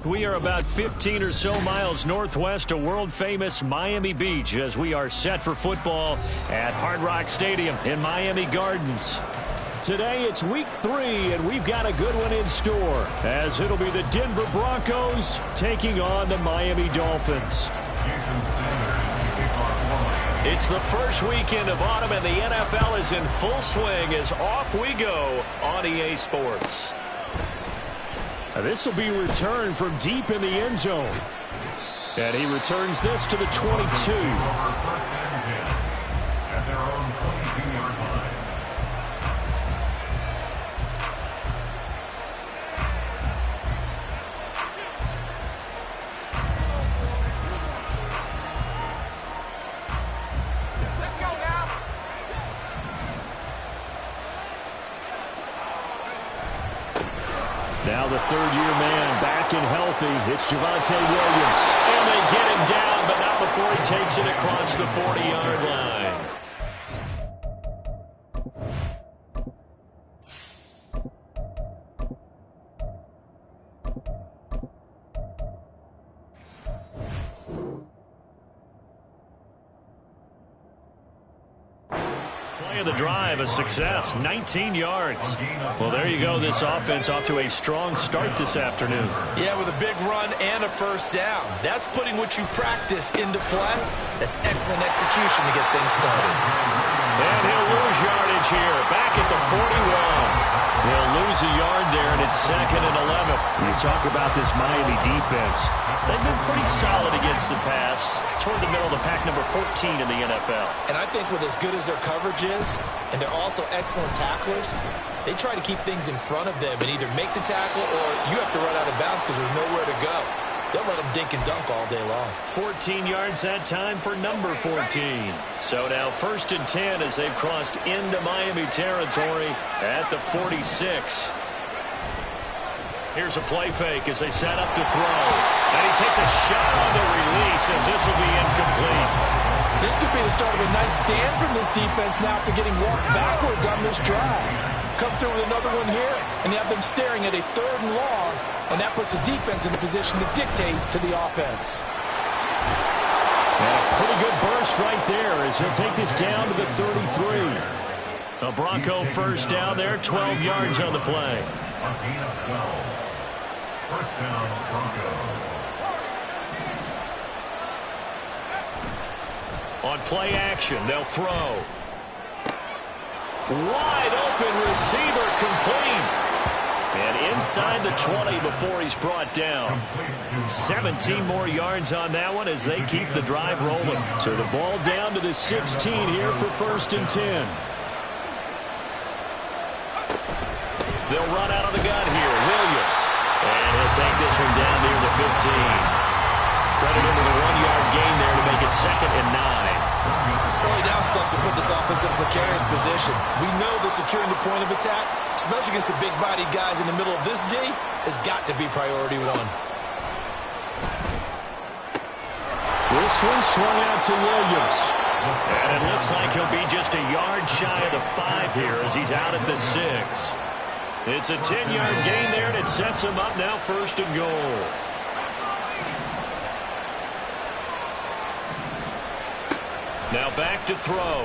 We are about 15 or so miles northwest of world-famous Miami Beach as we are set for football at Hard Rock Stadium in Miami Gardens. Today it's week 3, and we've got a good one in store as it'll be the Denver Broncos taking on the Miami Dolphins. It's the first weekend of autumn, and the NFL is in full swing as off we go on EA Sports. This will be returned from deep in the end zone. And he returns this to the 22. At their own 22-yard line. Now the third-year man back and healthy. It's Javonte Williams. And they get him down, but not before he takes it across the 40-yard line. Of the drive, a success, 19 yards. Well, there you go. This offense off to a strong start this afternoon. Yeah, with a big run and a first down. That's putting what you practice into play. That's excellent execution to get things started. And he'll lose yardage here, back at the 41. They'll lose a yard there, and it's 2nd and 11. You talk about this Miami defense. They've been pretty solid against the pass, toward the middle of the pack, number 14 in the NFL. And I think with as good as their coverage is, and they're also excellent tacklers, they try to keep things in front of them and either make the tackle or you have to run out of bounds because there's nowhere to go. They'll let them dink and dunk all day long. 14 yards that time for number 14. So now 1st and 10 as they've crossed into Miami territory at the 46. Here's a play fake as they set up to throw. And he takes a shot on the release as this will be incomplete. This could be the start of a nice stand from this defense now after getting walked backwards on this drive. Come through with another one here, and you have them staring at a 3rd and long, and that puts the defense in a position to dictate to the offense. And a pretty good burst right there as he'll take this down to the 33. A Bronco first down there, 12 yards on the play. First down, Broncos. On play action, they'll throw. Wide open receiver, complete. And inside the 20 before he's brought down. 17 more yards on that one as they keep the drive rolling. So the ball down to the 16 here for 1st and 10. They'll run out of the gun here. Williams. And he'll take this one down near the 15. Credit him with a 1-yard gain there to make it 2nd and 9. Early down stuff to put this offense in a precarious position. We know that securing the point of attack, especially against the big-bodied guys in the middle of this D, has got to be priority 1. This one swung out to Williams. And it looks like he'll be just a yard shy of the 5 here as he's out at the 6. It's a 10-yard gain there, and it sets him up now 1st and goal. Now back to throw.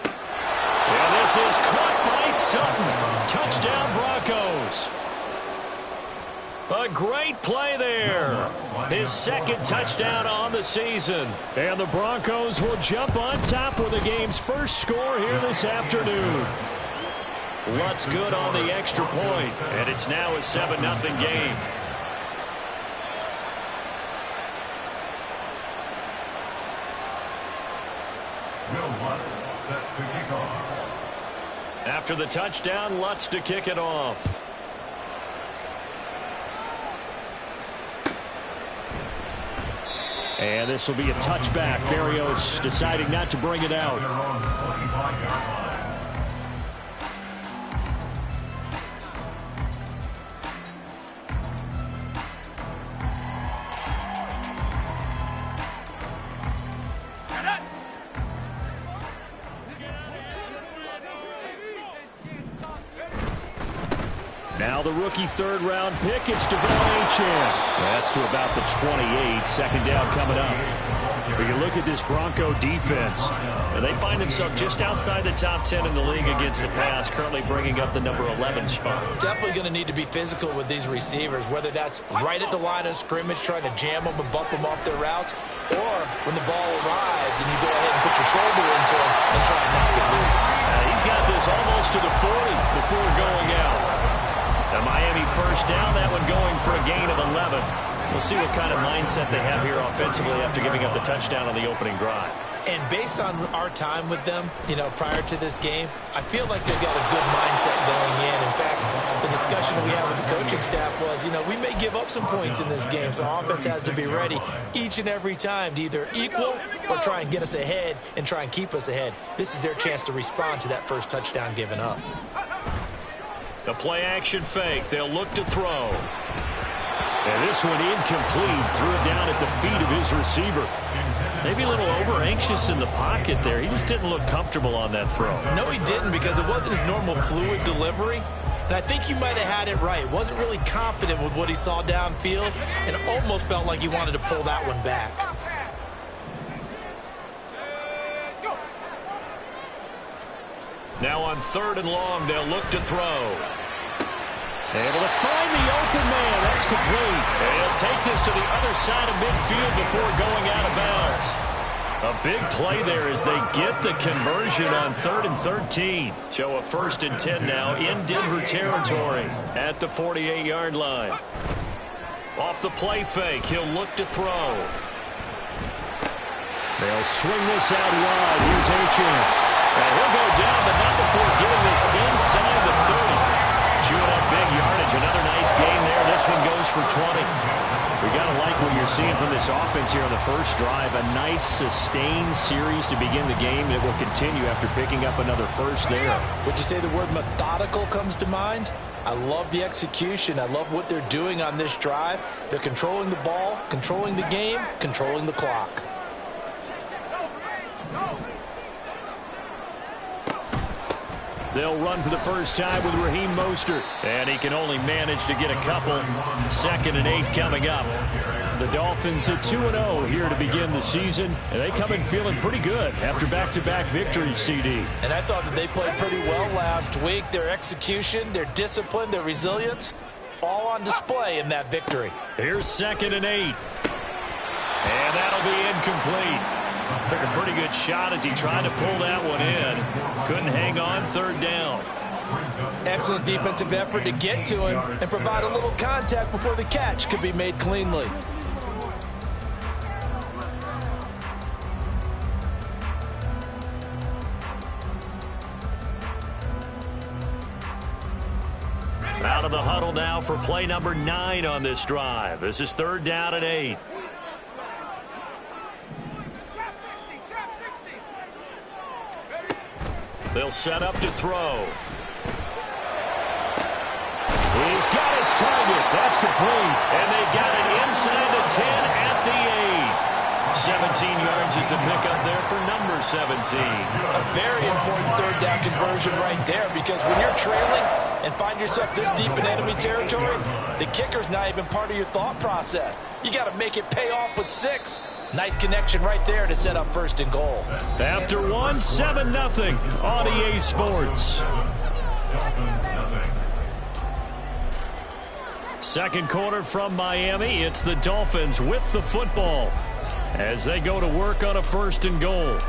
And this is caught by Sutton. Touchdown, Broncos. A great play there. His 2nd touchdown on the season. And the Broncos will jump on top with the game's first score here this afternoon. Lutz good on the extra point, and it's now a 7-0 game. Set to kick off. After the touchdown, Lutz to kick it off. And this will be a touchback. Berrios deciding not to bring it out. Now the rookie third-round pick, it's Devon Achane. That's to about the 28. Second down coming up. When you look at this Bronco defense, they find themselves just outside the top 10 in the league against the pass, currently bringing up the number 11 spot. Definitely going to need to be physical with these receivers, whether that's right at the line of scrimmage trying to jam them and bump them off their routes, or when the ball arrives and you go ahead and put your shoulder into him and try and knock it loose. He's got this almost to the 40 before going out. The Miami first down, that one going for a gain of 11. We'll see what kind of mindset they have here offensively after giving up the touchdown on the opening drive. And based on our time with them, prior to this game, I feel like they've got a good mindset going in. In fact, the discussion that we had with the coaching staff was, we may give up some points in this game, so our offense has to be ready each and every time to either equal or try and get us ahead and try and keep us ahead. This is their chance to respond to that first touchdown given up. The play-action fake. They'll look to throw. And this one incomplete. Threw it down at the feet of his receiver. Maybe a little over-anxious in the pocket there. He just didn't look comfortable on that throw. No, he didn't, because it wasn't his normal fluid delivery. And I think you might have had it right. Wasn't really confident with what he saw downfield and almost felt like he wanted to pull that one back. Now on 3rd and long, they'll look to throw. Able to find the open man. That's complete. And he'll take this to the other side of midfield before going out of bounds. A big play there as they get the conversion on 3rd and 13. So a 1st and 10 now in Denver territory at the 48-yard line. Off the play fake, he'll look to throw. They'll swing this out wide. Here's Achane. And he'll go down, but not before getting this inside the 30. Chewing up big yardage. Another nice gain there. This one goes for 20. We got to like what you're seeing from this offense here on the first drive. A nice, sustained series to begin the game that will continue after picking up another first there. Would you say the word methodical comes to mind? I love the execution. I love what they're doing on this drive. They're controlling the ball, controlling the game, controlling the clock. They'll run for the first time with Raheem Mostert. And he can only manage to get a couple. 2nd and 8 coming up. The Dolphins at 2-0 here to begin the season. And they come in feeling pretty good after back-to-back victories, CD. And I thought that they played pretty well last week. Their execution, their discipline, their resilience, all on display in that victory. Here's 2nd and 8. And that'll be incomplete. Took a pretty good shot as he tried to pull that one in. Couldn't hang on 3rd down. Excellent defensive effort to get to him and provide a little contact before the catch could be made cleanly. Out of the huddle now for play number 9 on this drive. This is 3rd down and 8. They'll set up to throw. He's got his target. That's complete. And they've got it inside the 10 at the 8. 17 yards is the pickup there for number 17. A very important 3rd down conversion right there, because when you're trailing and find yourself this deep in enemy territory, the kicker's not even part of your thought process. You got to make it pay off with 6. Nice connection right there to set up 1st and goal. After 1, 7-0 on EA Sports. Second quarter from Miami. It's the Dolphins with the football as they go to work on a 1st and goal.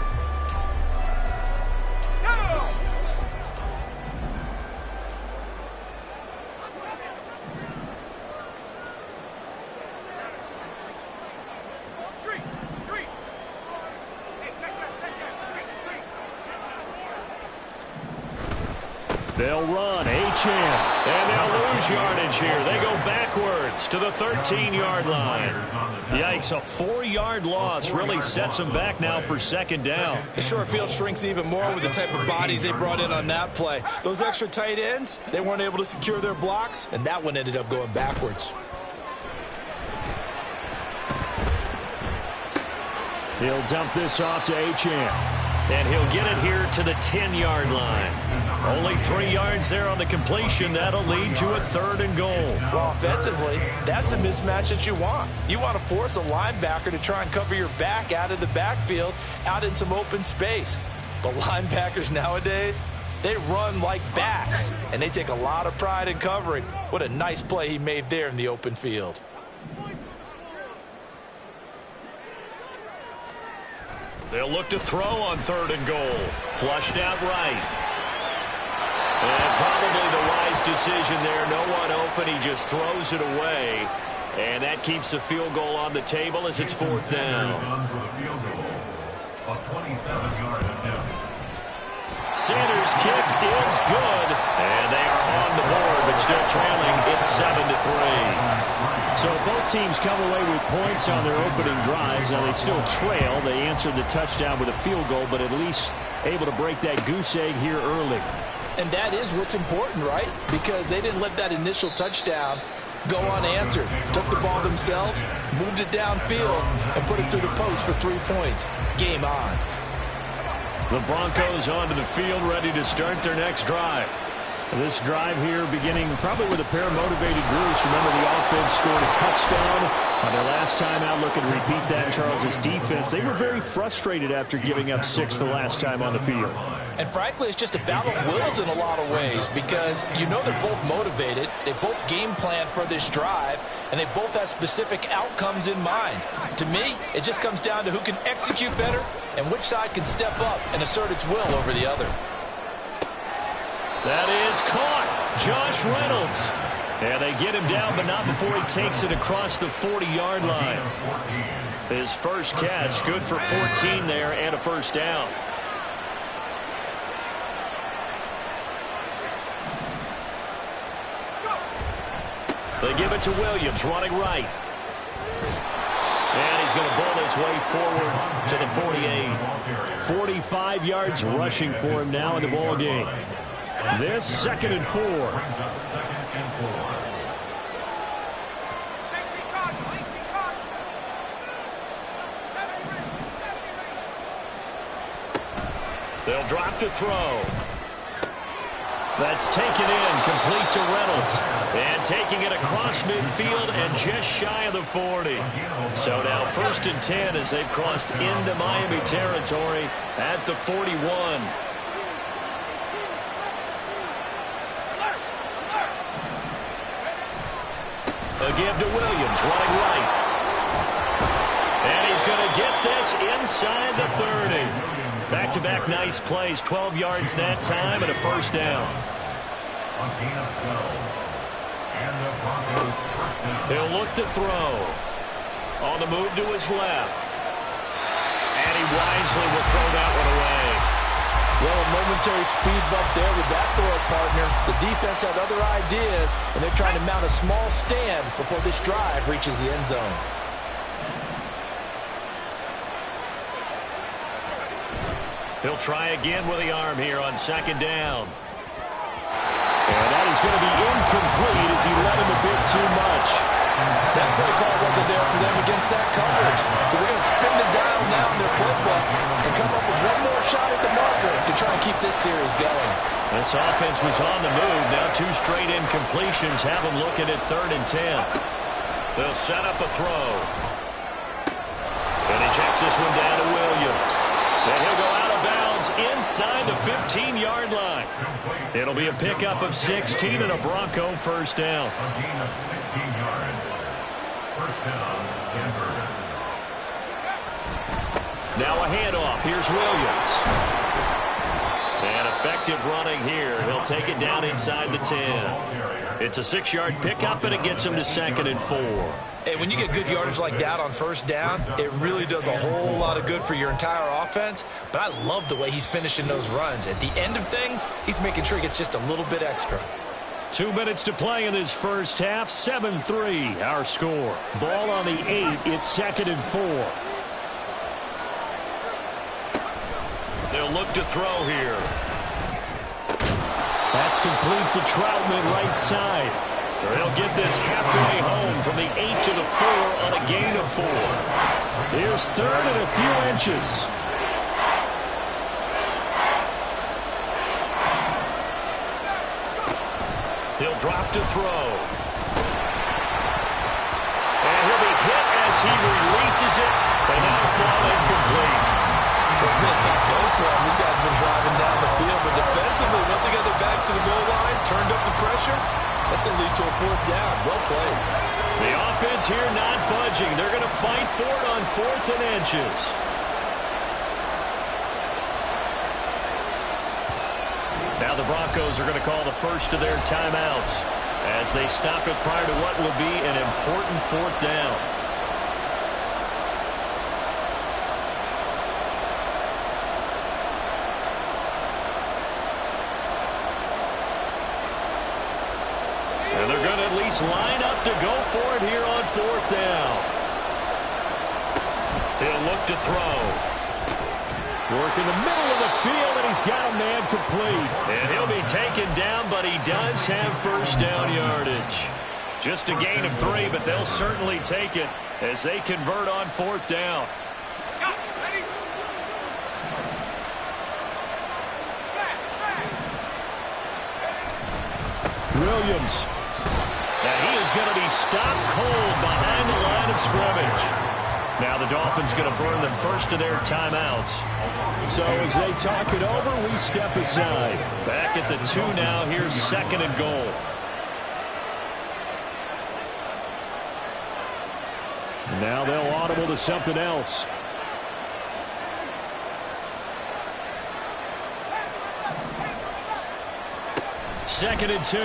They'll run, Achane, and they'll lose yardage here. They go backwards to the 13-yard line. Yikes, a 4-yard loss really sets them back now for 2nd down. The short field shrinks even more with the type of bodies they brought in on that play. Those extra tight ends, they weren't able to secure their blocks, and that one ended up going backwards. He'll dump this off to Achane. And he'll get it here to the 10-yard line. Only 3 yards there on the completion. That'll lead to a 3rd and goal. Well, offensively, that's the mismatch that you want. You want to force a linebacker to try and cover your back out of the backfield, out in some open space. But linebackers nowadays, they run like backs, and they take a lot of pride in covering. What a nice play he made there in the open field. They'll look to throw on 3rd and goal. Flushed out right. And probably the wise decision there. No one open. He just throws it away. And that keeps the field goal on the table as it's 4th down. Sanders' kick is good. And they are on the board, but still trailing. It's 7-3. So both teams come away with points on their opening drives. Now they still trail. They answered the touchdown with a field goal, but at least able to break that goose egg here early. And that is what's important, right? Because they didn't let that initial touchdown go unanswered. Took the ball themselves, moved it downfield, and put it through the post for 3 points. Game on. The Broncos onto the field, ready to start their next drive. This drive here beginning probably with a pair of motivated groups. Remember, the offense scored a touchdown on their last time out. Looking to repeat that. Charles' defense, they were very frustrated after giving up 6 the last time on the field. And frankly, it's just a battle of wills in a lot of ways because you know they're both motivated. They both game plan for this drive, and they both have specific outcomes in mind. To me, it just comes down to who can execute better and which side can step up and assert its will over the other. That is caught. Josh Reynolds. And they get him down, but not before he takes it across the 40-yard line. His first catch, good for 14 there and a 1st down. They give it to Williams, running right. And he's going to bull his way forward to the 48. 45 yards rushing for him now in the ball game. This 2nd and 4. They'll drop to throw. That's taken in, complete to Reynolds. And taking it across midfield and just shy of the 40. So now 1st and 10 as they've crossed into Miami territory at the 41. A give to Williams, running right. And he's going to get this inside the 30. Back-to-back nice plays, 12 yards that time and a 1st down. He'll look to throw. On the move to his left. And he wisely will throw that one away. Well, a momentary speed bump there with that throw partner. The defense had other ideas, and they're trying to mount a small stand before this drive reaches the end zone. He'll try again with the arm here on 2nd down. And that is going to be incomplete as he let him a bit too much. That play call wasn't there for them against that coverage. So they're going to spin the dial now in their playbook and come up with one more shot at the marker to try and keep this series going. This offense was on the move. Now 2 straight incompletions have them looking at 3rd and 10. They'll set up a throw. And he checks this one down to Williams. And he'll go out of bounds inside the 15-yard line. It'll be a pickup of 16 and a Bronco 1st down. Now a handoff. Here's Williams. And effective running here. He'll take it down inside the 10. It's a 6-yard pickup, and it gets him to 2nd and 4. And when you get good yardage like that on 1st down, it really does a whole lot of good for your entire offense. But I love the way he's finishing those runs. At the end of things, he's making sure he gets just a little bit extra. 2 minutes to play in this first half. 7-3 our score. Ball on the 8. It's 2nd and 4. They'll look to throw here. That's complete to Troutman right side. They'll get this halfway home from the 8 to the 4 on a gain of 4. Here's 3rd and a few inches. He'll drop to throw. And he'll be hit as he releases it, and that'll fall incomplete. It's been a tough go for him. These guys have been driving down the field, but defensively, once they got their backs to the goal line, turned up the pressure, that's going to lead to a fourth down. Well played. The offense here not budging. They're going to fight for it on 4th and inches. Now the Broncos are going to call the first of their timeouts as they stop it prior to what will be an important 4th down. And they're going to at least line up to go for it here on 4th down. He'll look to throw. Work in the middle of the field, and he's got a man complete. And he'll be taken down, but he does have first down yardage. Just a gain of 3, but they'll certainly take it as they convert on 4th down. Williams. Now he is going to be stopped cold behind the line of scrimmage. Now the Dolphins going to burn the first of their timeouts. So as they talk it over, we step aside. Back at the 2 now. Here's 2nd and goal. Now they'll audible to something else. Second and 2.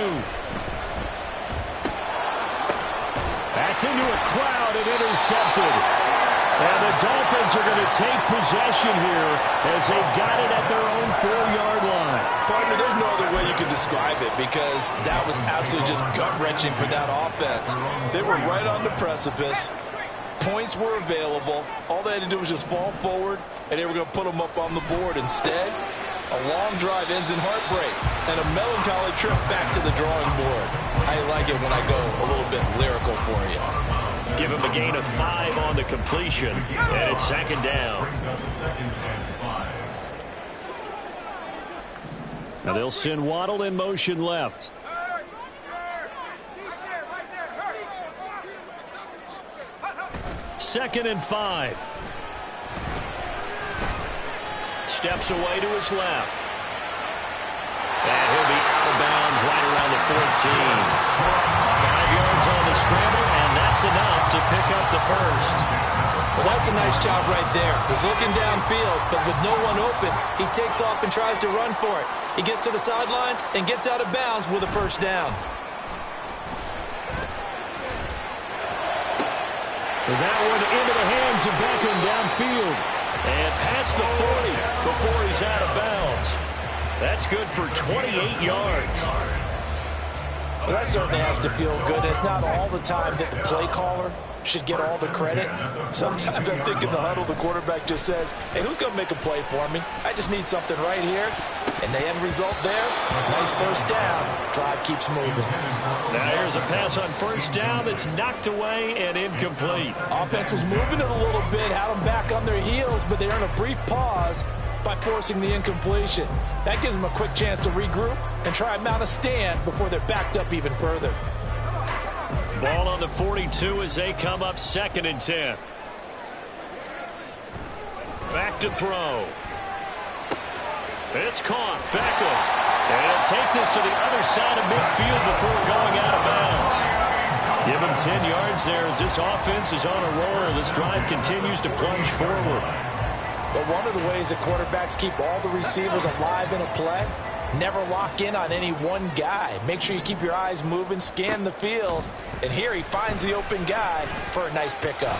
That's into a crowd and intercepted. And the Dolphins are going to take possession here as they've got it at their own 4-yard line. Partner, there's no other way you can describe it because that was absolutely just gut-wrenching for that offense. They were right on the precipice. Points were available. All they had to do was just fall forward, and they were going to put them up on the board. Instead, a long drive ends in heartbreak and a melancholy trip back to the drawing board. I like it when I go a little bit lyrical for you. Give him a gain of 5 on the completion, and it's 2nd down. Now they'll send Waddle in motion left. Second and 5. Steps away to his left. And he'll be out of bounds right around the 14. 5 yards on the scramble, and that's enough to pick up the first. Well, that's a nice job right there. He's looking downfield, but with no one open, he takes off and tries to run for it. He gets to the sidelines and gets out of bounds with a first down. That one into the hands of Beckham downfield. And past the 40 before he's out of bounds. That's good for 28 yards. Well, that certainly has to feel good. It's not all the time that the play caller should get all the credit. Sometimes I think in the huddle, the quarterback just says, hey, who's going to make a play for me? I just need something right here. And the end result there, nice first down. Drive keeps moving. Now here's a pass on first down that's knocked away and incomplete. Offense was moving it a little bit, had them back on their heels, but they earned a brief pause by forcing the incompletion. That gives them a quick chance to regroup and try and mount a stand before they're backed up even further. Ball on the 42 as they come up 2nd and 10. Back to throw. It's caught. Beckham. And he'll take this to the other side of midfield before going out of bounds. Give him 10 yards there as this offense is on a roll. This drive continues to plunge forward. But one of the ways that quarterbacks keep all the receivers alive in a play, never lock in on any one guy. Make sure you keep your eyes moving, scan the field. And here he finds the open guy for a nice pickup.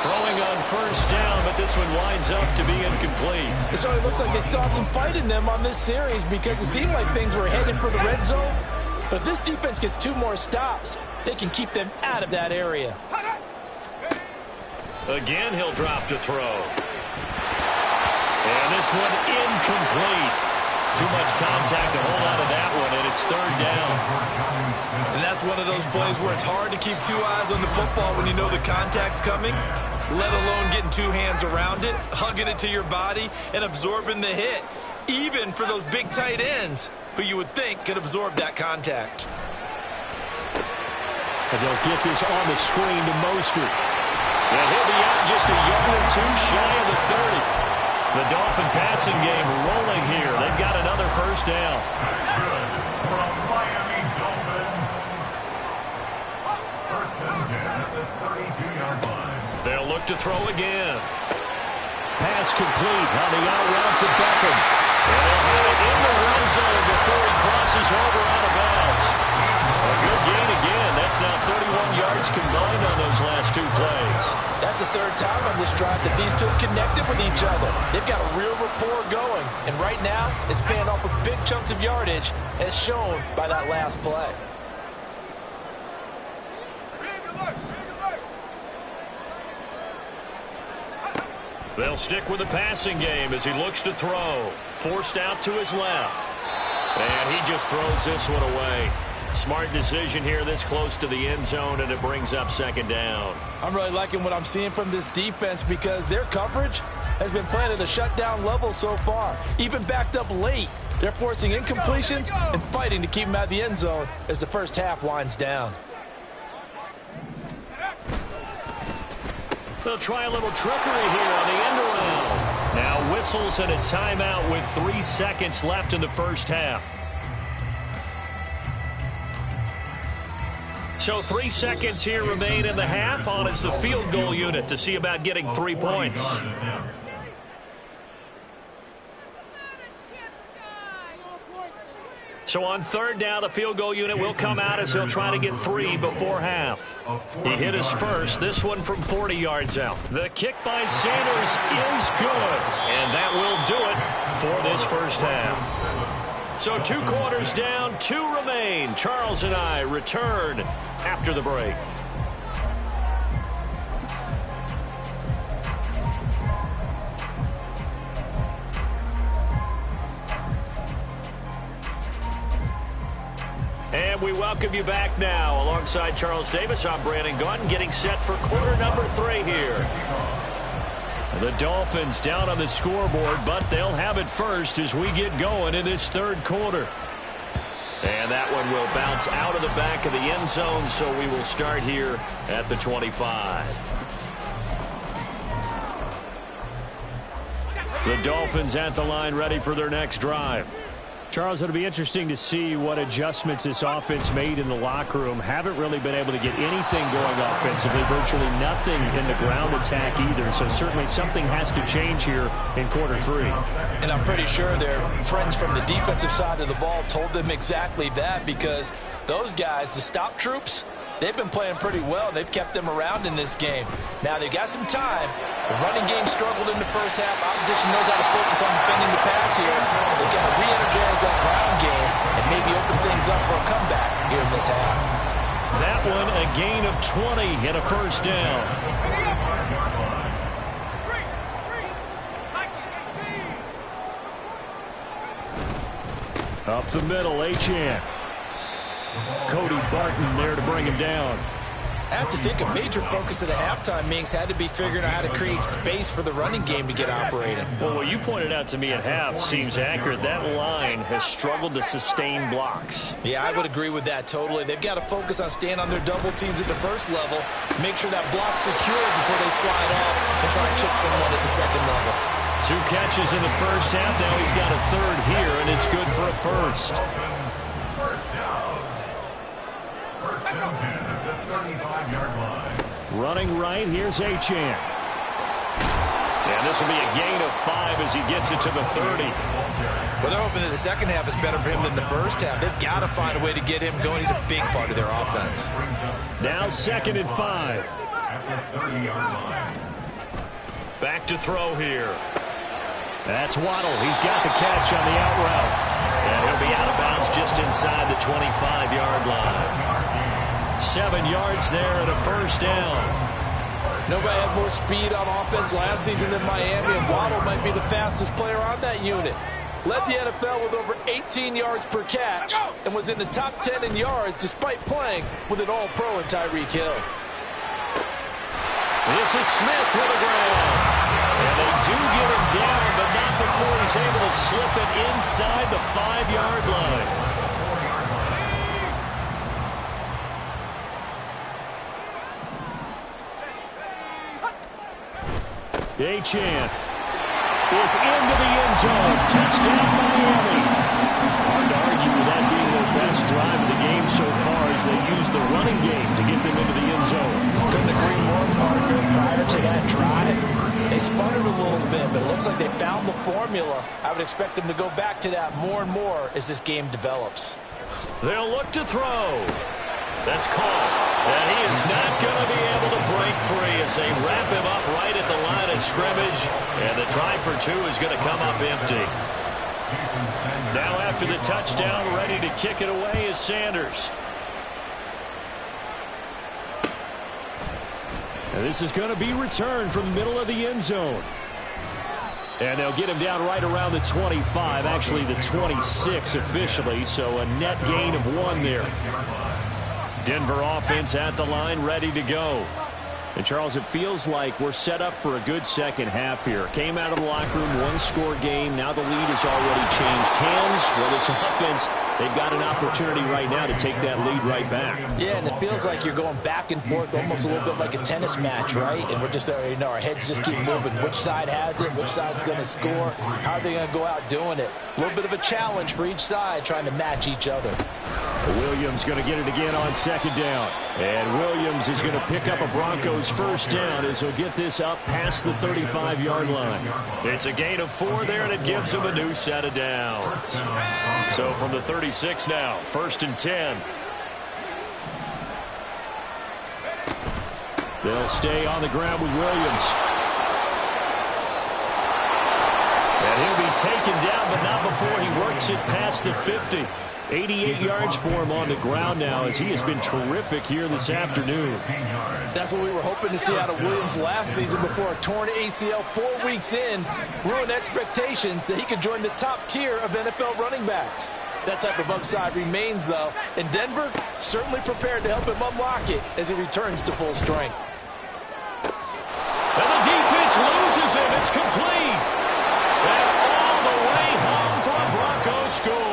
Throwing on first down, but this one winds up to be incomplete. It certainly looks like they still have some fight in them on this series because it seemed like things were headed for the red zone. But if this defense gets 2 more stops, they can keep them out of that area. Again, he'll drop to throw. And this one incomplete. Too much contact to hold out of that one, and it's 3rd down. And that's one of those plays where it's hard to keep 2 eyes on the football when you know the contact's coming, let alone getting 2 hands around it, hugging it to your body, and absorbing the hit. Even for those big tight ends, who you would think could absorb that contact. And they'll get this on the screen to Mostert. And he'll be out just a yard or two shy of the 30. The Dolphin passing game rolling here. They've got another first down. That's good for a Miami Dolphin. First and 10 at the 32-yard line. They'll look to throw again. Pass complete on the out route to Beckham. And they'll have it in the red zone before he crosses over out of bounds. A good gain again. That's now 31 yards combined on those last two plays. That's the third time on this drive that these two have connected with each other. They've got a real rapport going. And right now, it's paying off with big chunks of yardage, as shown by that last play. They'll stick with the passing game as he looks to throw. Forced out to his left. And he just throws this one away. Smart decision here this close to the end zone, and it brings up second down. I'm really liking what I'm seeing from this defense because their coverage has been playing at a shutdown level so far. Even backed up late, they're forcing incompletions and fighting to keep them out of the end zone as the first half winds down. They'll try a little trickery here on the end around. Now whistles and a timeout with 3 seconds left in the first half. So 3 seconds here remain in the half. On is the field goal unit to see about getting 3 points. So on third down, the field goal unit will come out as he'll try to get 3 before half. He hit his first, this one from 40 yards out. The kick by Sanders is good, and that will do it for this first half. So 2 quarters down, 2 remain. Charles and I return after the break. And we welcome you back now. Alongside Charles Davis, I'm Brandon Gaudin, getting set for quarter number 3 here. The Dolphins down on the scoreboard, but they'll have it first as we get going in this third quarter. And that one will bounce out of the back of the end zone, so we will start here at the 25. The Dolphins at the line, ready for their next drive. Charles, it'll be interesting to see what adjustments this offense made in the locker room. Haven't really been able to get anything going offensively, virtually nothing in the ground attack either. So certainly something has to change here in quarter 3. And I'm pretty sure their friends from the defensive side of the ball told them exactly that, because those guys, the stop troops, they've been playing pretty well. They've kept them around in this game. Now they've got some time. The running game struggled in the first half. Opposition knows how to focus on defending the pass here. They've got to re-energize that ground game and maybe open things up for a comeback here in this half. That one a gain of 20 and a first down. Up the middle, Achane. Cody Barton there to bring him down. I have to think a major focus of the halftime meetings had to be figuring out how to create space for the running game to get operating. Well, what you pointed out to me at half seems accurate. That line has struggled to sustain blocks. Yeah, I would agree with that totally. They've got to focus on staying on their double teams at the first level, make sure that block's secure before they slide off and try and chip someone at the second level. 2 catches in the first half. Now he's got a third here, and it's good for a first. First down. First and 10 at the 35-yard line. Running right, here's Achane. And this will be a gain of 5 as he gets it to the 30. Well, they're hoping that the second half is better for him than the first half. They've got to find a way to get him going. He's a big part of their offense. Now 2nd and 5. At the 30-yard line. Back to throw here. That's Waddle. He's got the catch on the out route. And he'll be out of bounds just inside the 25-yard line. 7 yards there and a first down. Nobody had more speed on offense last season than Miami, and Waddle might be the fastest player on that unit. Led the NFL with over 18 yards per catch and was in the top 10 in yards despite playing with an all-pro in Tyreek Hill. This is Smith with a grab. And they do get him down, but not before he's is able to slip it inside the 5-yard line. Achane is into the end zone. Touchdown, Miami. Hard to argue with that being their best drive of the game so far as they use the running game to get them into the end zone. Couldn't agree more, partner. Prior to that drive, they sputtered a little bit, but it looks like they found the formula. I would expect them to go back to that more and more as this game develops. They'll look to throw. That's caught. And he is not going to be able to break free as they wrap him up right at the line of scrimmage. And the try for 2 is going to come up empty. Now after the touchdown, ready to kick it away is Sanders. And this is going to be returned from the middle of the end zone. And they'll get him down right around the 25, actually the 26 officially, so a net gain of 1 there. Denver offense at the line, ready to go. And, Charles, it feels like we're set up for a good second half here. Came out of the locker room, 1-score game. Now the lead has already changed hands. Well, this offense, they've got an opportunity right now to take that lead right back. Yeah, and it feels like you're going back and forth almost a little bit like a tennis match, right? And we're just, our heads just keep moving. Which side has it? Which side's going to score? How are they going to go out doing it? A little bit of a challenge for each side trying to match each other. Williams going to get it again on second down. And Williams is going to pick up a Broncos first down as he'll get this up past the 35-yard line. It's a gain of 4 there, and it gives him a new set of downs. So from the 36 now, 1st and 10. They'll stay on the ground with Williams. And he'll be taken down, but not before he works it past the 50. 88 yards for him on the ground now as he has been terrific here this afternoon. That's what we were hoping to see out of Williams last season before a torn ACL 4 weeks in. Ruined expectations that he could join the top tier of NFL running backs. That type of upside remains, though, and Denver certainly prepared to help him unlock it as he returns to full strength. And the defense loses him. It's complete. And all the way home for a Broncos score.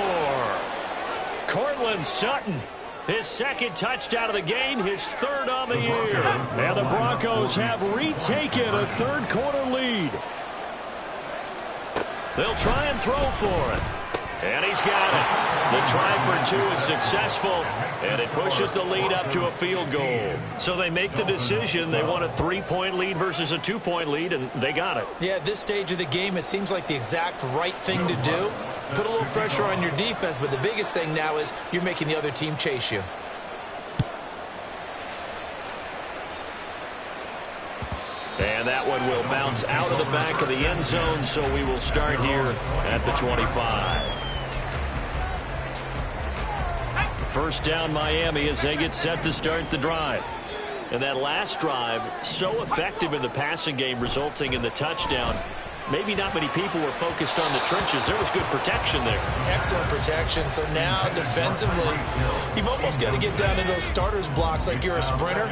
Cortland Sutton, his 2nd touchdown of the game, his 3rd on the year. And the Broncos have retaken a 3rd-quarter lead. They'll try and throw for it. And he's got it. The try for 2 is successful, and it pushes the lead up to a field goal. So they make the decision. They want a 3-point lead versus a 2-point lead, and they got it. Yeah, at this stage of the game, it seems like the exact right thing to do. Put a little pressure on your defense, but the biggest thing now is you're making the other team chase you. And that one will bounce out of the back of the end zone, so we will start here at the 25. First down, Miami, as they get set to start the drive. And that last drive, so effective in the passing game, resulting in the touchdown. Maybe not many people were focused on the trenches. There was good protection there. Excellent protection. So now defensively, you've almost got to get down in those starters blocks like you're a sprinter.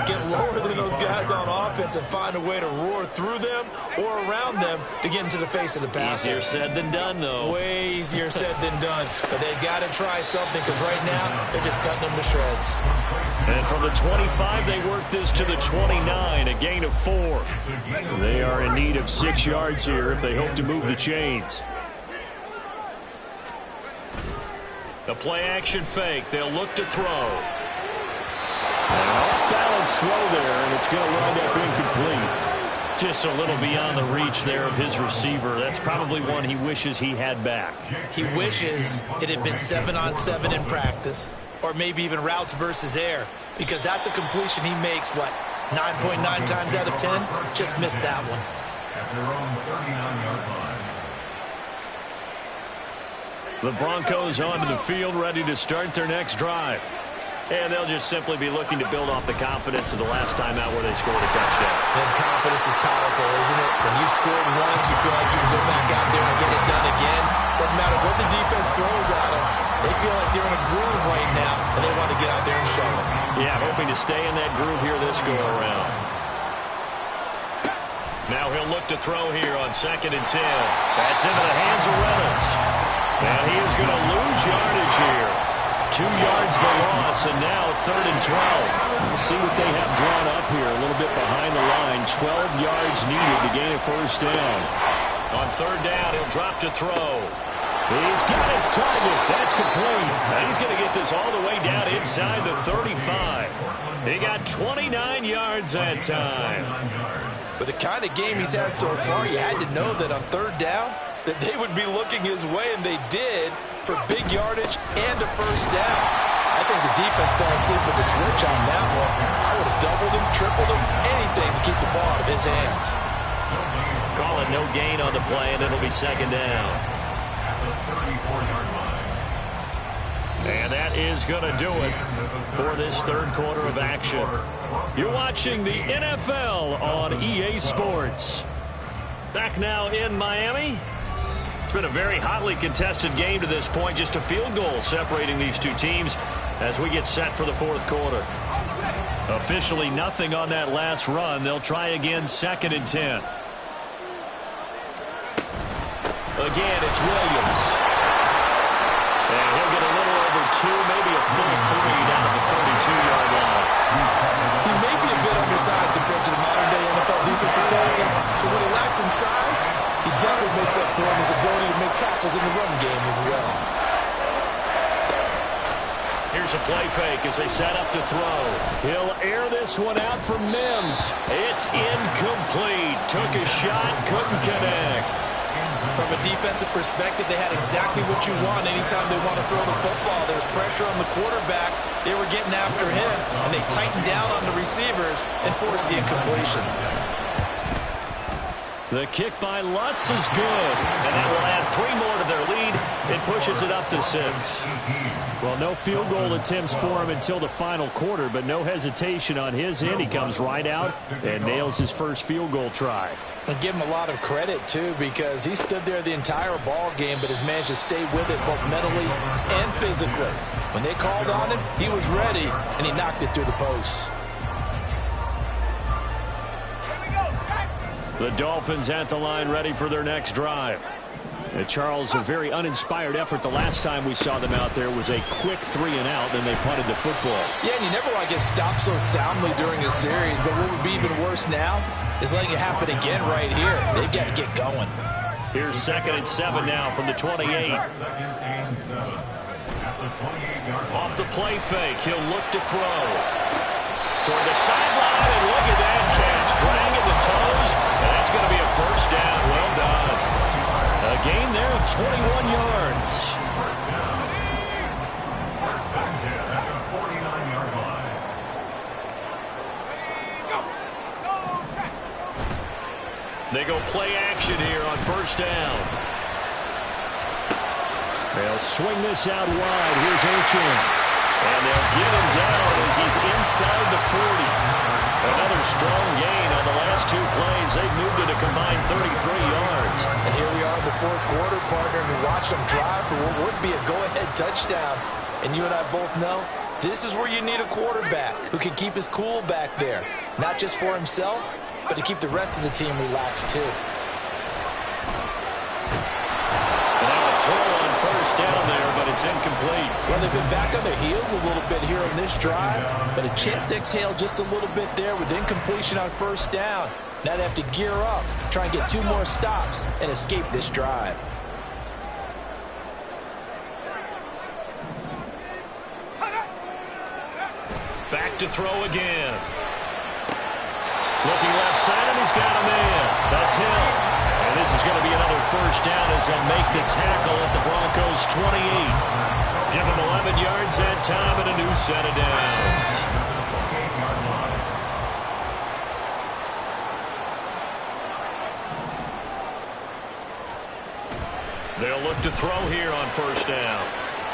Get lower than those guys on offense and find a way to roar through them or around them to get into the face of the passer. Easier said than done, though. Way easier said than done. But they've got to try something because right now they're just cutting them to shreds. And from the 25, they work this to the 29, a gain of 4. They are in need of 6 yards here if they hope to move the chains. The play-action fake. They'll look to throw. An off-balance throw there, and it's going to wind up incomplete. Just a little beyond the reach there of his receiver. That's probably one he wishes he had back. He wishes it had been 7-on-7 in practice, or maybe even routes versus air, because that's a completion he makes, 9.9 times out of 10? Just missed that one. At their own 39-yard line. The Broncos onto the field, ready to start their next drive. And they'll just simply be looking to build off the confidence of the last time out where they scored a touchdown. And confidence is powerful, isn't it? When you've scored once, you feel like you can go back out there and get it done again. Doesn't matter what the defense throws at them. They feel like they're in a groove right now, and they want to get out there and show it. Yeah, hoping to stay in that groove here this go-around. Now he'll look to throw here on 2nd and 10. That's into the hands of Reynolds. And he is going to lose yardage here. 2 yards the loss, and now 3rd and 12. We'll see what they have drawn up here. A little bit behind the line. 12 yards needed to gain a first down. On 3rd down, he'll drop to throw. He's got his target. That's complete. And he's going to get this all the way down inside the 35. He got 29 yards that time. With the kind of game he's had so far, you had to know that on 3rd down, that they would be looking his way, and they did, for big yardage and a first down. I think the defense fell asleep with the switch on that one. I would have doubled him, tripled him, anything to keep the ball out of his hands. Call it no gain on the play, and it'll be 2nd down. At the 34-yard line. And that is going to do it for this 3rd quarter of action. You're watching the NFL on EA Sports. Back now in Miami. It's been a very hotly contested game to this point. Just a field goal separating these two teams as we get set for the 4th quarter. Officially nothing on that last run. They'll try again 2nd and 10. Again, it's Williams. And he'll get a little over 2, maybe a full 3 down at the 32-yard line. He may be a bit undersized compared to the modern-day NFL defensive tackle, but when he lacks in size, he definitely makes up for his ability to make tackles in the run game as well. Here's a play fake as they set up to throw. He'll air this one out for Mims. It's incomplete. Took a shot, couldn't connect. From a defensive perspective, they had exactly what you want anytime they want to throw the football. There's pressure on the quarterback. They were getting after him, and they tightened down on the receivers and forced the incompletion. The kick by Lutz is good, and that will add 3 more to their lead. It pushes it up to 6. Well, no field goal attempts for him until the final quarter, but no hesitation on his end. He comes right out and nails his first field goal try. And give him a lot of credit, too, because he stood there the entire ball game, but has managed to stay with it both mentally and physically. When they called on him, he was ready, and he knocked it through the posts. The Dolphins at the line ready for their next drive. Charles, a very uninspired effort the last time we saw them out there was a quick 3 and out, then they punted the football. Yeah, and you never want to get stopped so soundly during a series, but what would be even worse now is letting it happen again right here. They've got to get going. Here's 2nd and 7 now from the 28. 2nd and 7 at the 28-yard line. Off the play fake, he'll look to throw. Toward the sideline, and look at that catch. Dragging the toes, and that's going to be a first down. Well done. A gain there of 21 yards. First down. First and 10 at the 49-yard line. They go play action here on first down. They'll swing this out wide. Here's Ochen. And they'll get him down as he's inside the 40. Another strong gain on the last 2 plays. They've moved it a combined 33 yards. And here we are in the 4th quarter, partner, and we watch them drive for what would be a go-ahead touchdown. And you and I both know this is where you need a quarterback who can keep his cool back there. Not just for himself, but to keep the rest of the team relaxed, too. Throw on first down there, but it's incomplete. Well, they've been back on their heels a little bit here on this drive, but a chance to exhale just a little bit there with incompletion on first down. Now they have to gear up, try and get 2 more stops, and escape this drive. Back to throw again. Looking left side, and he's got a man. That's Hill. And this is going to be another first down as they'll make the tackle at the Broncos' 28. Give them 11 yards that time and a new set of downs. They'll look to throw here on first down.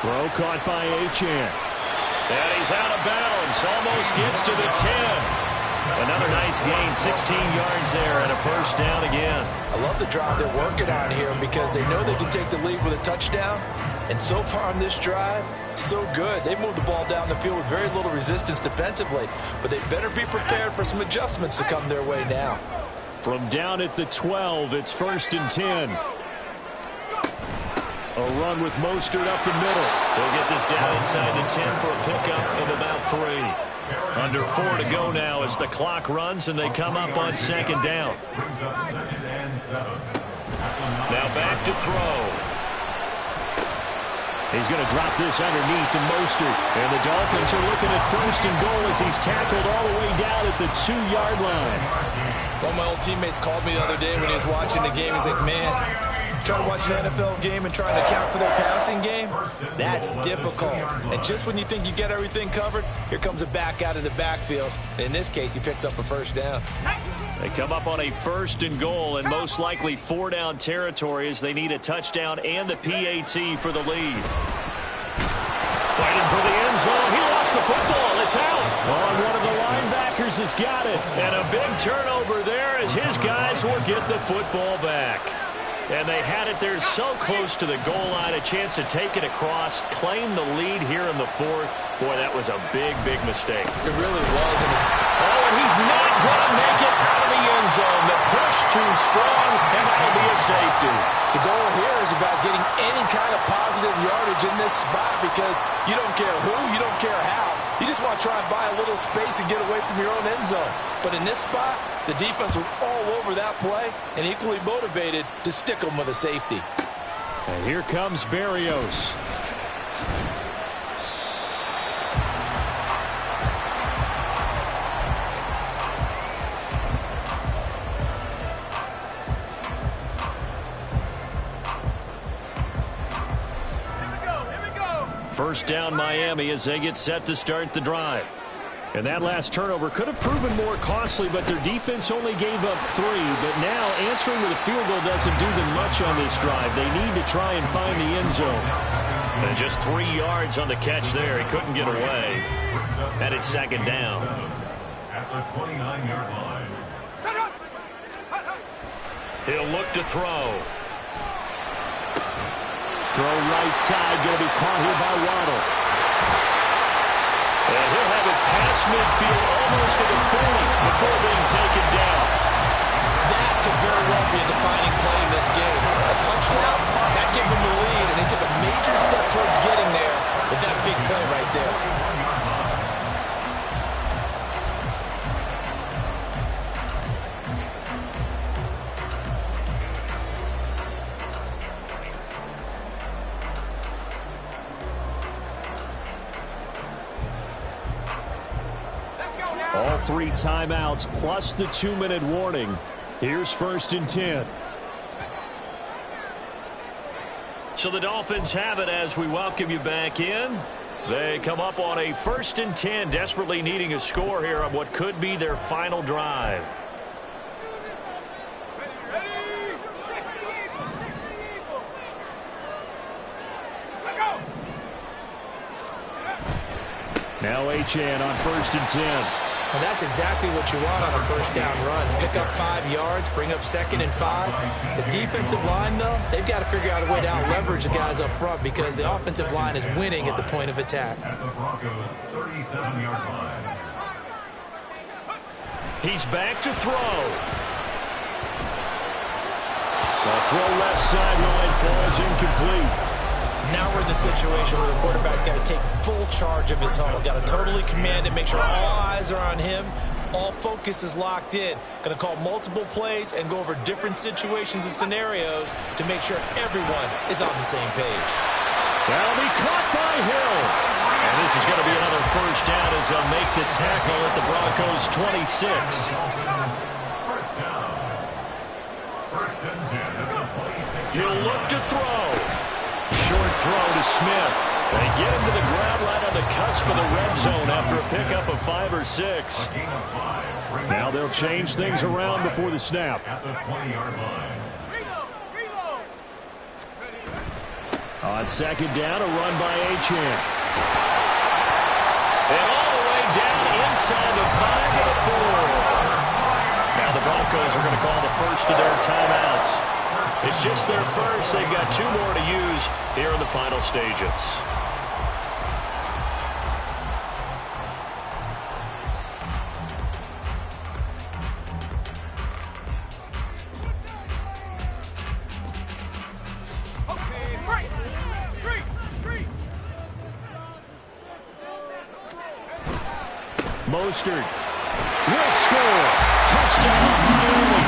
Throw caught by Achane. And he's out of bounds. Almost gets to the 10. Another nice gain, 16 yards there, and a first down again. I love the drive they're working on here because they know they can take the lead with a touchdown. And so far on this drive, so good. They've moved the ball down the field with very little resistance defensively, but they better be prepared for some adjustments to come their way now. From down at the 12, it's 1st and 10. A run with Mostert up the middle. They'll get this down inside the 10 for a pickup of about 3. Under 4 to go now as the clock runs and they come up on 2nd down. Now back to throw. He's going to drop this underneath to Mostert. And the Dolphins are looking at 1st and goal as he's tackled all the way down at the 2-yard line. One of my old teammates called me the other day when he was watching the game. He's like, man, trying to watch an NFL game and trying to account for their passing game, that's difficult. And just when you think you get everything covered, here comes a back out of the backfield. In this case, he picks up a 1st down. They come up on a 1st and goal and most likely 4-down territory as they need a touchdown and the PAT for the lead. Fighting for the end zone. He lost the football. It's out. Oh, one of the linebackers has got it. And a big turnover there as his guys will get the football back. And they had it there so close to the goal line, a chance to take it across, claim the lead here in the 4th. Boy, that was a big, big mistake. It really was. Oh, and he's not going to make it out of the end zone. The push too strong, and that'll be a safety. The goal here is about getting any kind of positive yardage in this spot because you don't care who, you don't care how. You just want to try and buy a little space and get away from your own end zone. But in this spot, the defense was all over that play and equally motivated to stick them with a safety. And here comes Berrios. First down Miami as they get set to start the drive. And that last turnover could have proven more costly, but their defense only gave up 3. But now answering with a field goal doesn't do them much on this drive. They need to try and find the end zone. And just 3 yards on the catch there. He couldn't get away. And it's 2nd down. At the 29-yard line. He'll look to throw. Throw right side, going to be caught here by Waddle. And he'll have it past midfield almost to the 40 before being taken down. That could very well be a defining play in this game. A touchdown, that gives him the lead, and he took a major step towards getting there with that big play right there. All 3 timeouts plus the 2-minute warning. Here's 1st and 10. So the Dolphins have it as we welcome you back in. They come up on a 1st and 10, desperately needing a score here on what could be their final drive. Now Achane on 1st and 10. And that's exactly what you want on a 1st down run. Pick up 5 yards, bring up 2nd and 5. The defensive line, though, they've got to figure out a way to out-leverage the guys up front because the offensive line is winning at the point of attack. At the Broncos' 37-yard line. He's back to throw. The throw left sideline falls incomplete. Now we're in the situation where the quarterback's got to take full charge of his huddle. Got to totally command it, make sure all eyes are on him. All focus is locked in. Going to call multiple plays and go over different situations and scenarios to make sure everyone is on the same page. That'll be caught by Hill. And this is going to be another 1st down as they'll make the tackle at the Broncos' 26. First down. 1st and 10 at the 26. He'll look to throw. Short throw to Smith. They get him to the ground right on the cusp of the red zone after a pickup of 5 or 6. Now they'll change things around before the snap. At the 20-yard line. On 2nd down, a run by Achane. And all the way down inside the 5 to the 4. Now the Broncos are going to call the first of their timeouts. It's just their first. They've got 2 more to use here in the final stages. Mostert will score. Touchdown, Miami.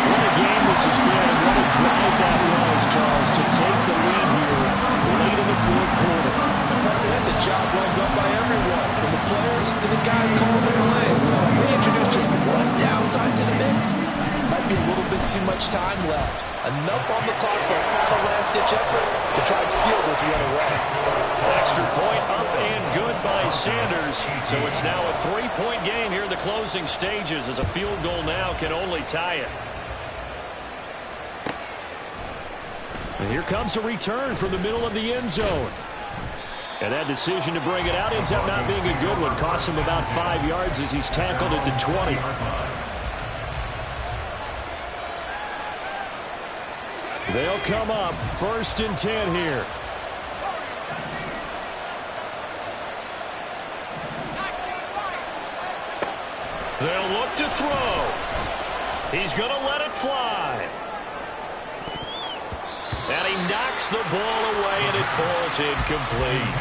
What a game this has been, and what a drive that was, Charles, to take the lead here late in the fourth quarter. That's a job well done by everyone, from the players to the guys calling the plays. They introduced just one downside to the mix. Might be a little bit too much time left. Enough on the clock for a final last-ditch effort to try and steal this one away. Extra point up and good by Sanders. So it's now a 3-point game here in the closing stages, as a field goal now can only tie it. And here comes a return from the middle of the end zone. And that decision to bring it out ends up not being a good one. Costs him about 5 yards as he's tackled at the 20. They'll come up 1st and 10 here. They'll look to throw. He's going to let it fly. And he knocks the ball away, and it falls incomplete.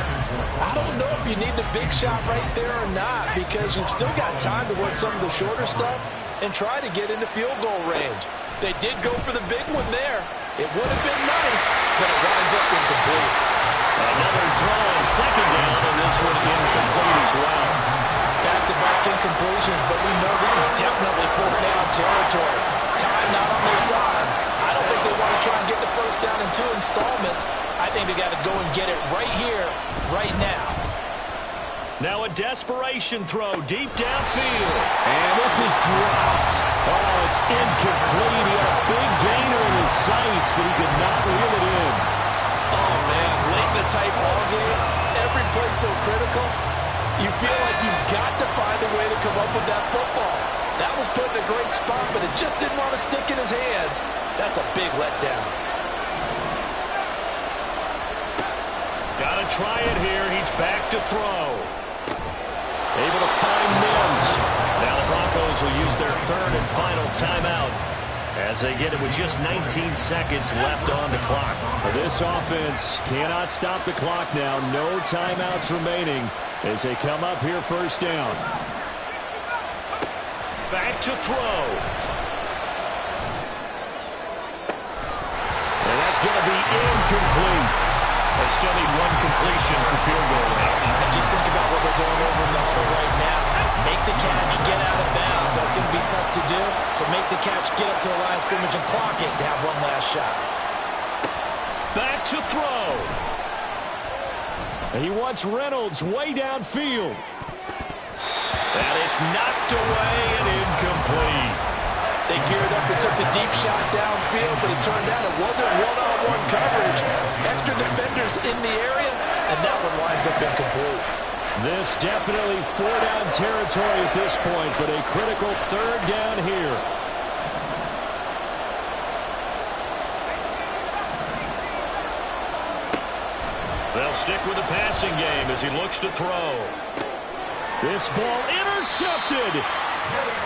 I don't know if you need the big shot right there or not, because you've still got time to work some of the shorter stuff and try to get into field goal range. They did go for the big one there. It would have been nice, but it winds up incomplete. Another throw on 2nd down, and this one incomplete as well. Back-to-back incompletions, but we know this is definitely 4th down territory. Time not on their side. I don't think they want to try and get the 1st down in 2 installments. I think they got to go and get it right here, right now. Now a desperation throw deep downfield. And this is dropped. Oh, it's incomplete. He had a big gainer in his sights, but he could not reel it in. Oh, man, late in the tight ball game, every play so critical. You feel like you've got to find a way to come up with that football. That was put in a great spot, but it just didn't want to stick in his hands. That's a big letdown. Got to try it here. He's back to throw. Able to find Mims. Now the Broncos will use their 3rd and final timeout as they get it with just 19 seconds left on the clock. This offense cannot stop the clock now. No timeouts remaining as they come up here 1st down. Back to throw. And that's going to be incomplete. They still need one completion for field goal range. And just think about what they're going over in the huddle right now. Make the catch, get out of bounds. That's going to be tough to do. So make the catch, get up to the line of scrimmage, and clock it to have one last shot. Back to throw. And he wants Reynolds way downfield. And it's knocked away and incomplete. They geared up and took the deep shot downfield, but it turned out it wasn't one-on-one coverage. Extra defenders in the area, and that one winds up incomplete. This definitely 4-down territory at this point, but a critical 3rd down here. They'll stick with the passing game as he looks to throw. This ball intercepted.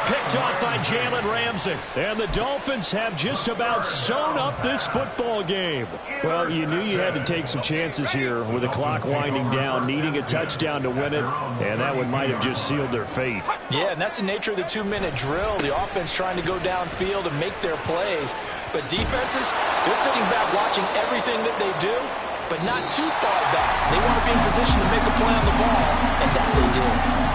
Picked off by Jalen Ramsey. And the Dolphins have just about sewn up this football game. Well, you knew you had to take some chances here with the clock winding down, needing a touchdown to win it, and that one might have just sealed their fate. Yeah, and that's the nature of the 2-minute drill. The offense trying to go downfield and make their plays. But defenses, they're sitting back watching everything that they do, but not too far back. They want to be in position to make a play on the ball, and that they did.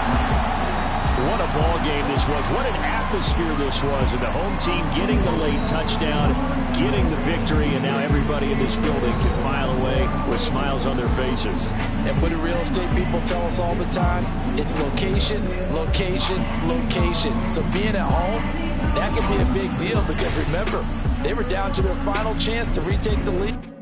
What a ball game this was. What an atmosphere this was. And the home team getting the late touchdown, getting the victory, and now everybody in this building can file away with smiles on their faces. And what do real estate people tell us all the time? It's location, location, location. So being at home, that can be a big deal because remember, they were down to their final chance to retake the lead.